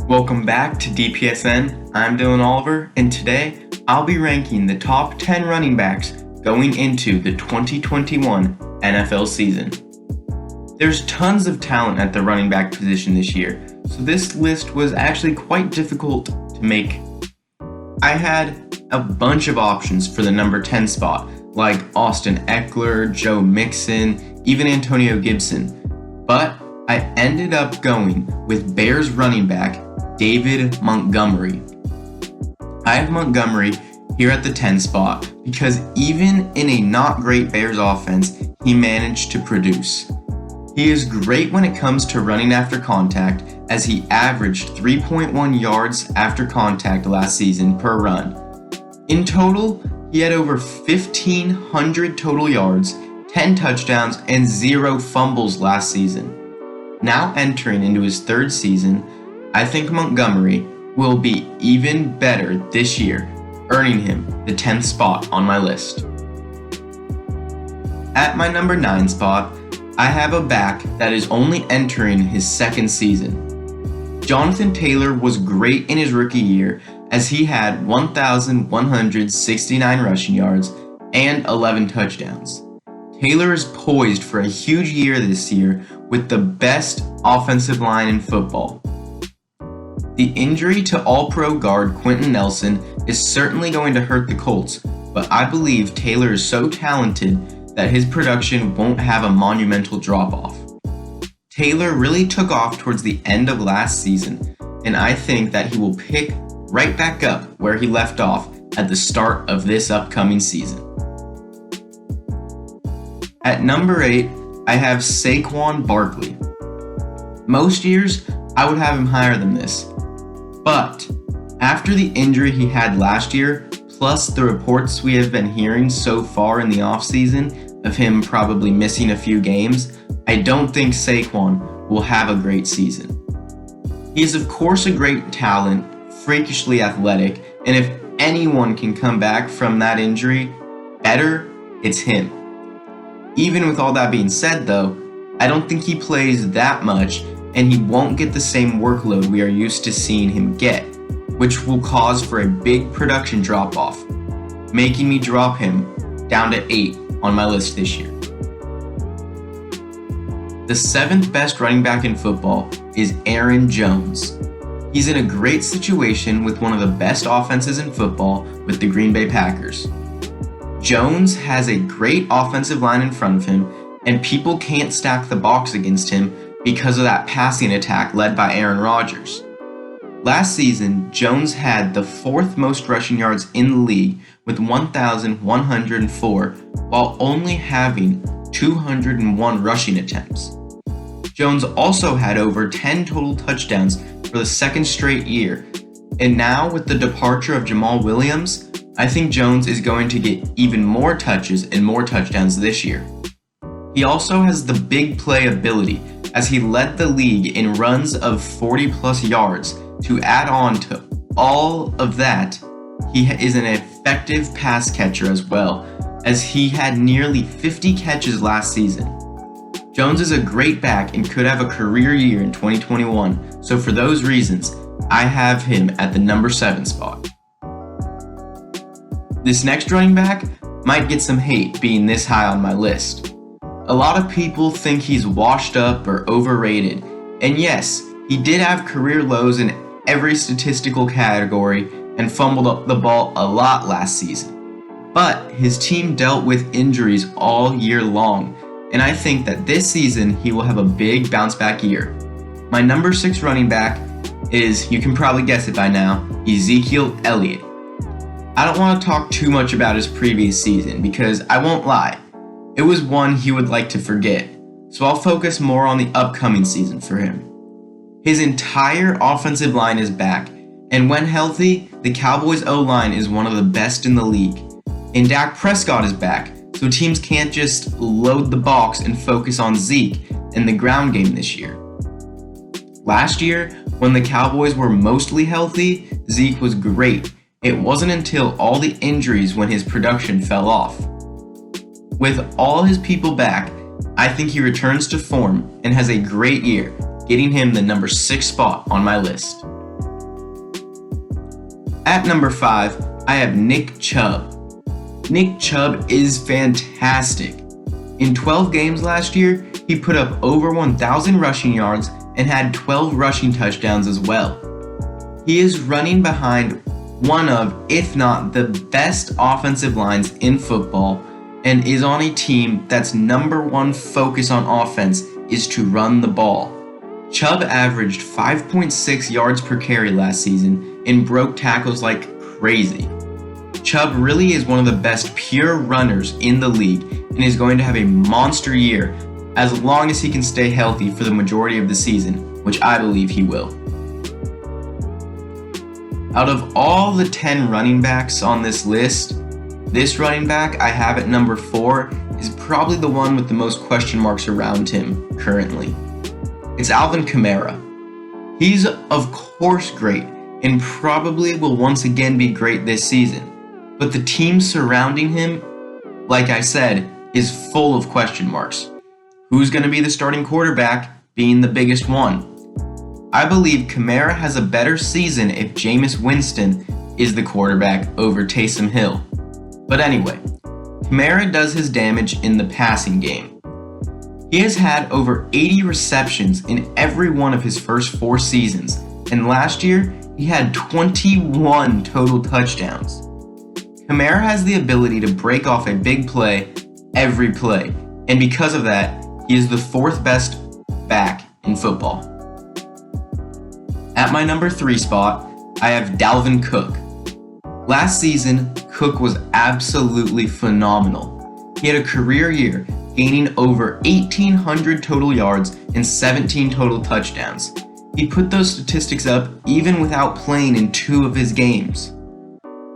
Welcome back to DPSN. I'm Dylan Oliver, and today I'll be ranking the top 10 running backs going into the 2021 NFL season. There's tons of talent at the running back position this year, so this list was actually quite difficult to make. I had a bunch of options for the number 10 spot, like Austin Ekeler, Joe Mixon, even Antonio Gibson, but I ended up going with Bears running back David Montgomery. I have Montgomery here at the 10 spot because even in a not great Bears offense, he managed to produce. He is great when it comes to running after contact, as he averaged 3.1 yards after contact last season per run. In total, he had over 1,500 total yards, 10 touchdowns, and 0 fumbles last season. Now entering into his third season, I think Montgomery will be even better this year, earning him the 10th spot on my list. At my number 9 spot, I have a back that is only entering his second season. Jonathan Taylor was great in his rookie year, as he had 1,169 rushing yards and 11 touchdowns. Taylor is poised for a huge year this year with the best offensive line in football. The injury to All-Pro guard Quentin Nelson is certainly going to hurt the Colts, but I believe Taylor is so talented that his production won't have a monumental drop-off. Taylor really took off towards the end of last season, and I think that he will pick right back up where he left off at the start of this upcoming season. At number 8, I have Saquon Barkley. Most years, I would have him higher than this, but after the injury he had last year, plus the reports we have been hearing so far in the offseason of him probably missing a few games, I don't think Saquon will have a great season. He is of course a great talent, freakishly athletic, and if anyone can come back from that injury better, it's him. Even with all that being said though, I don't think he plays that much and he won't get the same workload we are used to seeing him get, which will cause for a big production drop-off, making me drop him down to 8 on my list this year. The 7th best running back in football is Aaron Jones. He's in a great situation with one of the best offenses in football with the Green Bay Packers. Jones has a great offensive line in front of him, and people can't stack the box against him because of that passing attack led by Aaron Rodgers. Last season, Jones had the 4th most rushing yards in the league with 1,104, while only having 201 rushing attempts. Jones also had over 10 total touchdowns for the second straight year, and now with the departure of Jamal Williams, I think Jones is going to get even more touches and more touchdowns this year. He also has the big play ability, as he led the league in runs of 40 plus yards. To add on to all of that, he is an effective pass catcher as well, as he had nearly 50 catches last season. Jones is a great back and could have a career year in 2021, so for those reasons, I have him at the number 7 spot. This next running back might get some hate being this high on my list. A lot of people think he's washed up or overrated, and yes, he did have career lows in every statistical category and fumbled up the ball a lot last season. But his team dealt with injuries all year long, and I think that this season he will have a big bounce back year. My number 6 running back is, you can probably guess it by now, Ezekiel Elliott. I don't want to talk too much about his previous season because I won't lie, it was one he would like to forget, so I'll focus more on the upcoming season for him. His entire offensive line is back, and when healthy, the Cowboys' O-line is one of the best in the league. And Dak Prescott is back, so teams can't just load the box and focus on Zeke in the ground game this year. Last year, when the Cowboys were mostly healthy, Zeke was great. It wasn't until all the injuries when his production fell off. With all his people back, I think he returns to form and has a great year, getting him the number 6 spot on my list. At number 5, I have Nick Chubb. Nick Chubb is fantastic. In 12 games last year, he put up over 1,000 rushing yards and had 12 rushing touchdowns as well. He is running behind one of, if not the best offensive lines in football, and is on a team that's number one focus on offense is to run the ball. Chubb averaged 5.6 yards per carry last season and broke tackles like crazy. Chubb really is one of the best pure runners in the league and is going to have a monster year as long as he can stay healthy for the majority of the season, which I believe he will. Out of all the 10 running backs on this list, this running back I have at number 4 is probably the one with the most question marks around him currently. It's Alvin Kamara. He's of course great and probably will once again be great this season, but the team surrounding him, like I said, is full of question marks. Who's going to be the starting quarterback being the biggest one? I believe Kamara has a better season if Jameis Winston is the quarterback over Taysom Hill. But anyway, Kamara does his damage in the passing game. He has had over 80 receptions in every one of his first 4 seasons, and last year he had 21 total touchdowns. Kamara has the ability to break off a big play every play, and because of that, he is the 4th best back in football. At my number 3 spot, I have Dalvin Cook. Last season, Cook was absolutely phenomenal. He had a career year, gaining over 1,800 total yards and 17 total touchdowns. He put those statistics up even without playing in 2 of his games.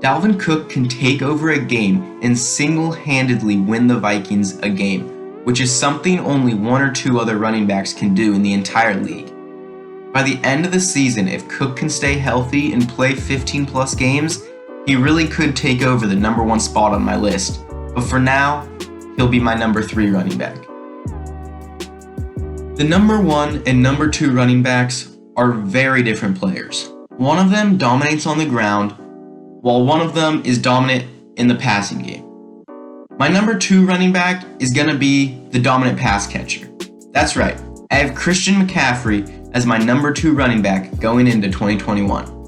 Dalvin Cook can take over a game and single-handedly win the Vikings a game, which is something only 1 or 2 other running backs can do in the entire league. By the end of the season, if Cook can stay healthy and play 15 plus games, he really could take over the number 1 spot on my list. But for now, he'll be my number 3 running back. The number 1 and number 2 running backs are very different players. One of them dominates on the ground, while one of them is dominant in the passing game. My number 2 running back is going to be the dominant pass catcher. That's right, I have Christian McCaffrey as my number 2 running back going into 2021.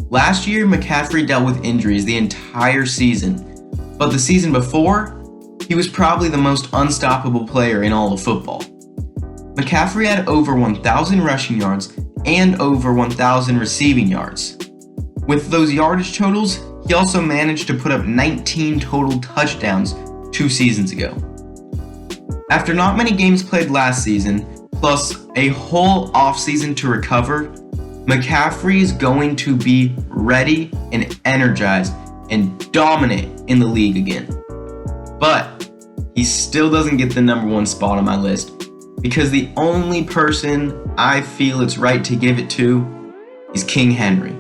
Last year, McCaffrey dealt with injuries the entire season, but the season before, he was probably the most unstoppable player in all of football. McCaffrey had over 1,000 rushing yards and over 1,000 receiving yards. With those yardage totals, he also managed to put up 19 total touchdowns 2 seasons ago. After not many games played last season, plus a whole offseason to recover, McCaffrey is going to be ready and energized and dominant in the league again. But he still doesn't get the number 1 spot on my list because the only person I feel it's right to give it to is King Henry.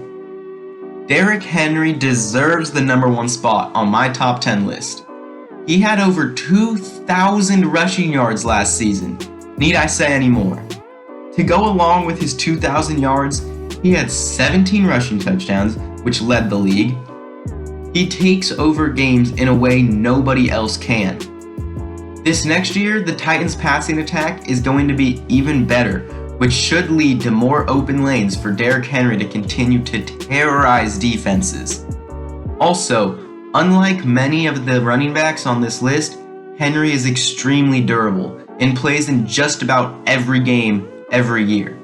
Derrick Henry deserves the number 1 spot on my top 10 list. He had over 2,000 rushing yards last season. Need I say any more? To go along with his 2,000 yards, he had 17 rushing touchdowns, which led the league. He takes over games in a way nobody else can. This next year, the Titans' passing attack is going to be even better, which should lead to more open lanes for Derrick Henry to continue to terrorize defenses. Also, unlike many of the running backs on this list, Henry is extremely durable and plays in just about every game every year.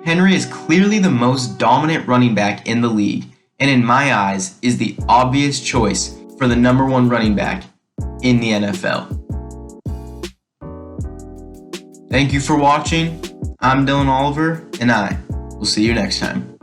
Henry is clearly the most dominant running back in the league, and in my eyes is the obvious choice for the number 1 running back in the NFL. Thank you for watching. I'm Dylan Oliver, and I will see you next time.